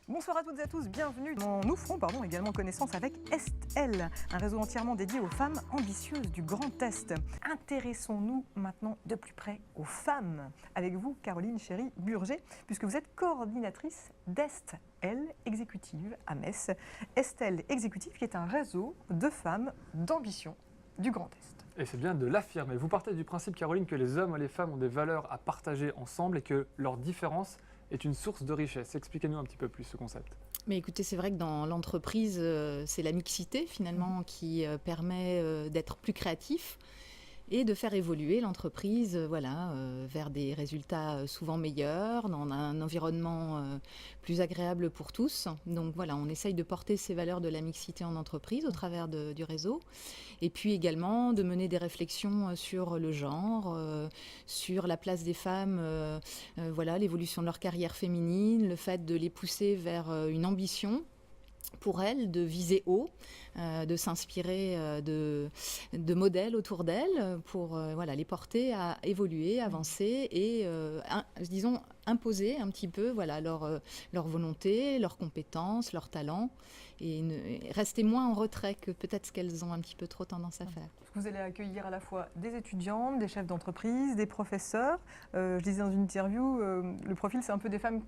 Bonsoir à toutes et à tous, bienvenue dans Nous ferons également connaissance avec Estelle, un réseau entièrement dédié aux femmes ambitieuses du Grand Est. Intéressons-nous maintenant de plus près aux femmes. Avec vous, Caroline Chéry-Burger, puisque vous êtes coordinatrice d'Estelle Exécutive à Metz. Estelle Exécutive qui est un réseau de femmes d'ambition du Grand Est. Et c'est bien de l'affirmer. Vous partez du principe, Caroline, que les hommes et les femmes ont des valeurs à partager ensemble et que leur différence est une source de richesse. Expliquez-nous un petit peu plus ce concept. Mais écoutez, c'est vrai que dans l'entreprise, c'est la mixité finalement qui permet d'être plus créatif et de faire évoluer l'entreprise vers des résultats souvent meilleurs, dans un environnement plus agréable pour tous. Donc voilà, on essaye de porter ces valeurs de la mixité en entreprise au travers du réseau. Et puis également de mener des réflexions sur le genre, sur la place des femmes, l'évolution de leur carrière féminine, le fait de les pousser vers une ambition pour elles, de viser haut, de s'inspirer de modèles autour d'elles pour les porter à évoluer, avancer et, disons, imposer un petit peu leur volonté, leurs compétences, leurs talents et rester moins en retrait que peut-être ce qu'elles ont un petit peu trop tendance à faire. Vous allez accueillir à la fois des étudiantes, des chefs d'entreprise, des professeurs. Je disais dans une interview, le profil c'est un peu des femmes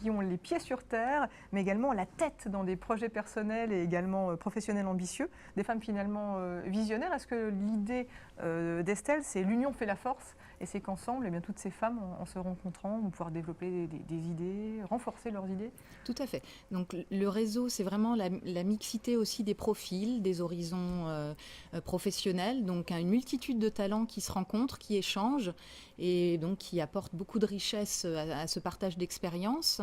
qui ont les pieds sur terre, mais également la tête dans des projets personnels et également professionnels ambitieux. Des femmes finalement visionnaires. Est-ce que l'idée d'Estelle, c'est l'union fait la force et c'est qu'ensemble, toutes ces femmes, en se rencontrant, vont pouvoir développer des idées, renforcer leurs idées? Tout à fait. Donc le réseau, c'est vraiment la mixité aussi des profils, des horizons professionnels, donc une multitude de talents qui se rencontrent, qui échangent et donc qui apportent beaucoup de richesse à ce partage d'expériences.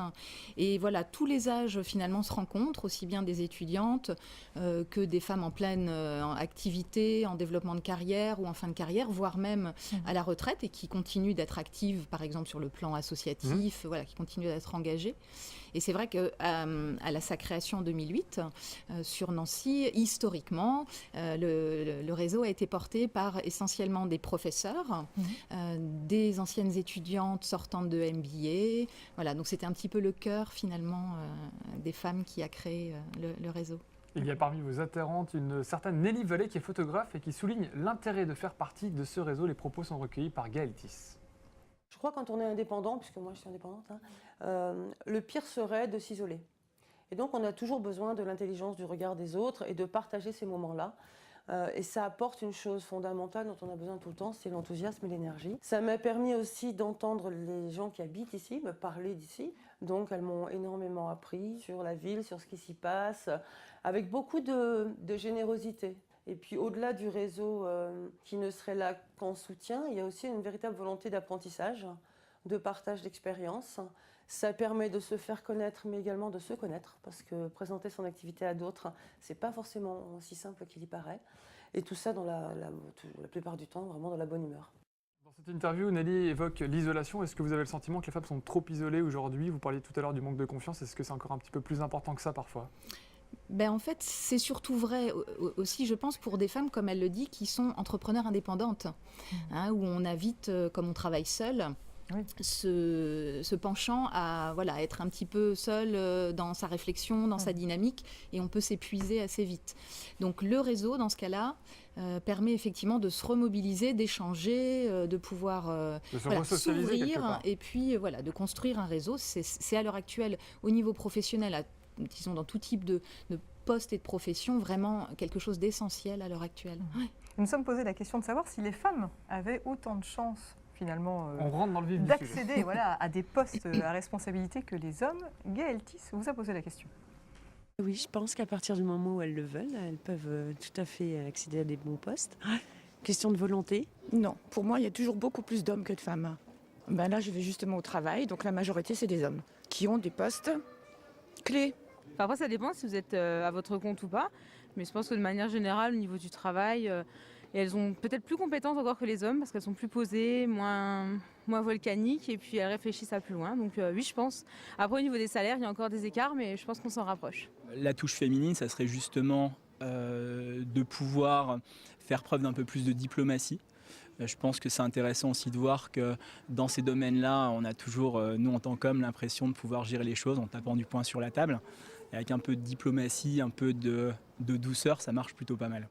Et voilà, tous les âges finalement se rencontrent, aussi bien des étudiantes que des femmes en pleine activité, en développement de carrière ou en fin de carrière, voire même à la retraite et qui continuent d'être actives, par exemple sur le plan associatif, qui continuent d'être engagées. Et c'est vrai qu'à sa création en 2008, sur Nancy, historiquement, le réseau a été porté par essentiellement des professeurs, des anciennes étudiantes sortantes de MBA. Voilà, donc c'était un petit peu le cœur finalement des femmes qui a créé le réseau. Il y a parmi vos adhérentes une certaine Nelly Vallée qui est photographe et qui souligne l'intérêt de faire partie de ce réseau. Les propos sont recueillis par Gaëlle Thiss. Je crois quand on est indépendant, puisque moi je suis indépendante, le pire serait de s'isoler. Et donc on a toujours besoin de l'intelligence du regard des autres et de partager ces moments-là. Et ça apporte une chose fondamentale dont on a besoin tout le temps, c'est l'enthousiasme et l'énergie. Ça m'a permis aussi d'entendre les gens qui habitent ici, me parler d'ici. Donc elles m'ont énormément appris sur la ville, sur ce qui s'y passe, avec beaucoup de générosité. Et puis au-delà du réseau qui ne serait là qu'en soutien, il y a aussi une véritable volonté d'apprentissage, de partage d'expériences. Ça permet de se faire connaître, mais également de se connaître, parce que présenter son activité à d'autres, c'est pas forcément aussi simple qu'il y paraît. Et tout ça, dans la plupart du temps, vraiment dans la bonne humeur. Dans cette interview, Nelly évoque l'isolation. Est-ce que vous avez le sentiment que les femmes sont trop isolées aujourd'hui? Vous parliez tout à l'heure du manque de confiance. Est-ce que c'est encore un petit peu plus important que ça parfois? En fait, c'est surtout vrai aussi, je pense, pour des femmes, comme elle le dit, qui sont entrepreneurs indépendantes, où on a vite, comme on travaille seul, ce penchant à être un petit peu seul dans sa réflexion, dans sa dynamique, et on peut s'épuiser assez vite. Donc le réseau, dans ce cas-là, permet effectivement de se remobiliser, d'échanger, de pouvoir s'ouvrir et puis de construire un réseau. C'est à l'heure actuelle, au niveau professionnel, disons dans tout type de poste et de profession, vraiment quelque chose d'essentiel à l'heure actuelle. Nous nous sommes posé la question de savoir si les femmes avaient autant de chances finalement on rentre dans le vif d'accéder à des postes à responsabilité que les hommes. Gaëlle Thiss vous a posé la question. Oui, je pense qu'à partir du moment où elles le veulent, elles peuvent tout à fait accéder à des bons postes. Question de volonté? Non, pour moi, il y a toujours beaucoup plus d'hommes que de femmes. Là, je vais justement au travail, donc la majorité, c'est des hommes qui ont des postes clés. Après, ça dépend si vous êtes à votre compte ou pas, mais je pense que de manière générale, au niveau du travail, elles ont peut-être plus compétences encore que les hommes parce qu'elles sont plus posées, moins volcaniques et puis elles réfléchissent à plus loin. Donc oui, je pense. Après, au niveau des salaires, il y a encore des écarts, mais je pense qu'on s'en rapproche. La touche féminine, ça serait justement de pouvoir faire preuve d'un peu plus de diplomatie, Je pense que c'est intéressant aussi de voir que dans ces domaines-là, on a toujours, nous en tant qu'hommes, l'impression de pouvoir gérer les choses en tapant du poing sur la table. Et avec un peu de diplomatie, un peu de douceur, ça marche plutôt pas mal.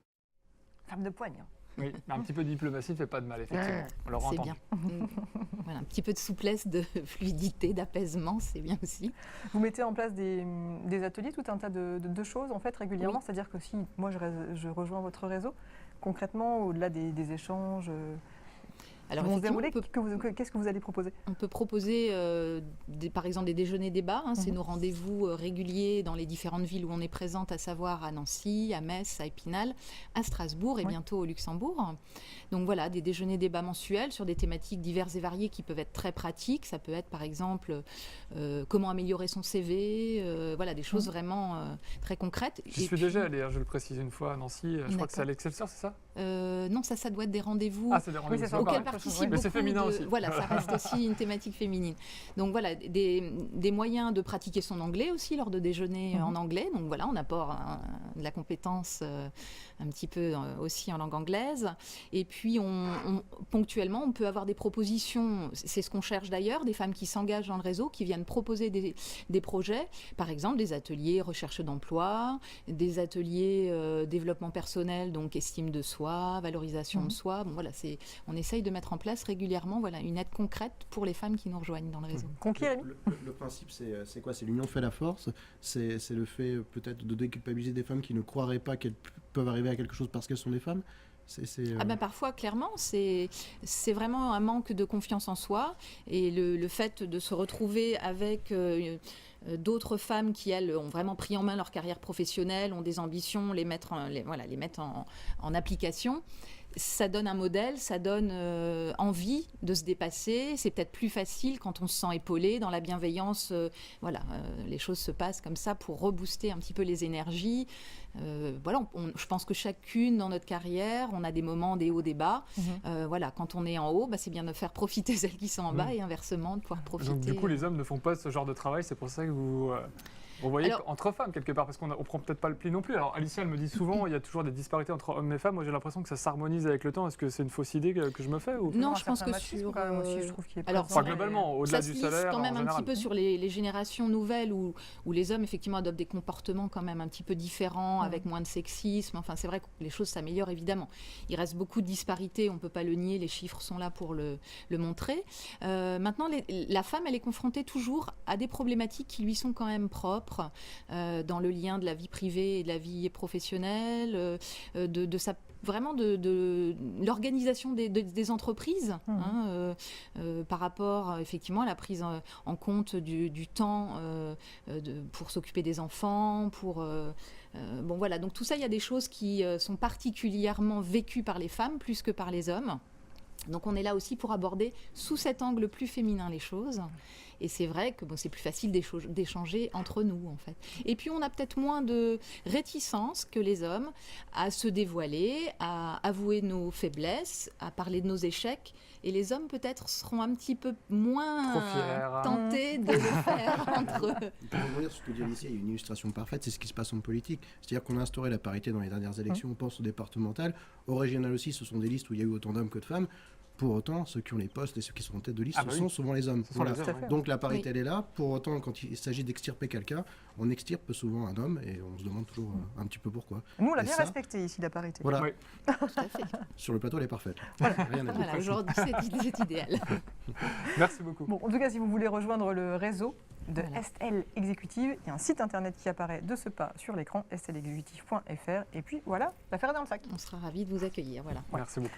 Femme de poigne. Oui, mais un petit peu de diplomatie ne fait pas de mal, effectivement. On l'aura C'est entendu. bien. Voilà, un petit peu de souplesse, de fluidité, d'apaisement, c'est bien aussi. Vous mettez en place des ateliers, tout un tas de choses en fait régulièrement. Oui. C'est-à-dire que si moi je rejoins votre réseau, concrètement, au-delà des échanges Alors, qui vont se effectivement, dérouler, qu'est-ce que vous allez proposer? on peut proposer par exemple des déjeuners débats. C'est nos rendez-vous réguliers dans les différentes villes où on est présente, à savoir à Nancy, à Metz, à Épinal, à Strasbourg et bientôt au Luxembourg. Donc voilà, des déjeuners débats mensuels sur des thématiques diverses et variées qui peuvent être très pratiques. Ça peut être par exemple comment améliorer son CV, voilà, des choses vraiment très concrètes. J'y suis déjà allé, je le précise une fois à Nancy. Je crois que c'est à l'Excelsior, c'est ça? Non, ça doit être des rendez-vous. Ah, c'est des rendez-vous. c'est ça, auxquels pareil. participent Mais c'est beaucoup féminin de- aussi. Voilà, ça reste aussi une thématique féminine. Donc voilà, des moyens de pratiquer son anglais aussi lors de déjeuners en anglais. Donc voilà, on apporte de la compétence un petit peu aussi en langue anglaise. Et puis ponctuellement, on peut avoir des propositions, c'est ce qu'on cherche d'ailleurs, des femmes qui s'engagent dans le réseau, qui viennent proposer des projets, par exemple des ateliers recherche d'emploi, des ateliers développement personnel, donc estime de soi, valorisation de soi. Bon, voilà, on essaye de mettre en place régulièrement une aide concrète pour les femmes qui nous rejoignent dans le réseau. Conquis, Rémi? Le principe, c'est quoi? C'est l'union fait la force. C'est le fait peut-être de déculpabiliser des femmes qui ne croiraient pas qu'elles peuvent arriver à quelque chose parce qu'elles sont des femmes. Ah ben parfois, clairement, c'est vraiment un manque de confiance en soi. Et le fait de se retrouver avec d'autres femmes qui, elles, ont vraiment pris en main leur carrière professionnelle, ont des ambitions, les mettre en application, ça donne un modèle, ça donne envie de se dépasser. C'est peut-être plus facile quand on se sent épaulé, dans la bienveillance. Les choses se passent comme ça pour rebooster un petit peu les énergies. Je pense que chacune dans notre carrière, on a des moments, des hauts, des bas. Quand on est en haut, c'est bien de faire profiter celles qui sont en bas et inversement de pouvoir profiter. Donc du coup, les hommes ne font pas ce genre de travail, c'est pour ça que vous voyez entre femmes quelque part, parce qu'on ne prend peut-être pas le pli non plus. Alors Alicia, elle me dit souvent, il y a toujours des disparités entre hommes et femmes. Moi, j'ai l'impression que ça s'harmonise avec le temps. Est-ce que c'est une fausse idée que je me fais ou... Non, je pense que quand même aussi, je trouve qu'il est alors, présent. globalement, au-delà ça du se lisse salaire, quand même en un général. petit peu sur les générations nouvelles où les hommes effectivement adoptent des comportements quand même un petit peu différents, avec moins de sexisme. Enfin, c'est vrai que les choses s'améliorent évidemment. Il reste beaucoup de disparités, on ne peut pas le nier, les chiffres sont là pour le montrer. Maintenant, la femme, elle est confrontée toujours à des problématiques qui lui sont quand même propres, dans le lien de la vie privée et de la vie professionnelle, de l'organisation des entreprises, par rapport effectivement à la prise en compte du temps pour s'occuper des enfants, donc tout ça, il y a des choses qui sont particulièrement vécues par les femmes plus que par les hommes. Donc on est là aussi pour aborder sous cet angle plus féminin les choses. Et c'est vrai que c'est plus facile d'échanger entre nous, en fait. Et puis, on a peut-être moins de réticence que les hommes à se dévoiler, à avouer nos faiblesses, à parler de nos échecs. Et les hommes, peut-être, seront un petit peu moins tentés de le faire entre eux. Pour revenir sur ce que dit Alicia, il y a une illustration parfaite, c'est ce qui se passe en politique. C'est-à-dire qu'on a instauré la parité dans les dernières élections, on pense aux départementales. Au régional aussi, ce sont des listes où il y a eu autant d'hommes que de femmes. Pour autant, ceux qui ont les postes et ceux qui sont en tête de liste, sont souvent les hommes. Voilà. Donc la parité, elle est là. Pour autant, quand il s'agit d'extirper quelqu'un, on extirpe souvent un homme et on se demande toujours un petit peu pourquoi. Nous, on l'a bien respecté ici, la parité. Voilà. Oui. Tout à fait. Sur le plateau, elle est parfaite. Voilà. Rien à dire. Voilà, aujourd'hui, c'est idéal. Merci beaucoup. Bon, en tout cas, si vous voulez rejoindre le réseau de Voilà. SL Exécutive, il y a un site internet qui apparaît de ce pas sur l'écran, stlexecutive.fr. Et puis voilà, l'affaire est dans le sac. On sera ravis de vous accueillir. Voilà. Merci beaucoup.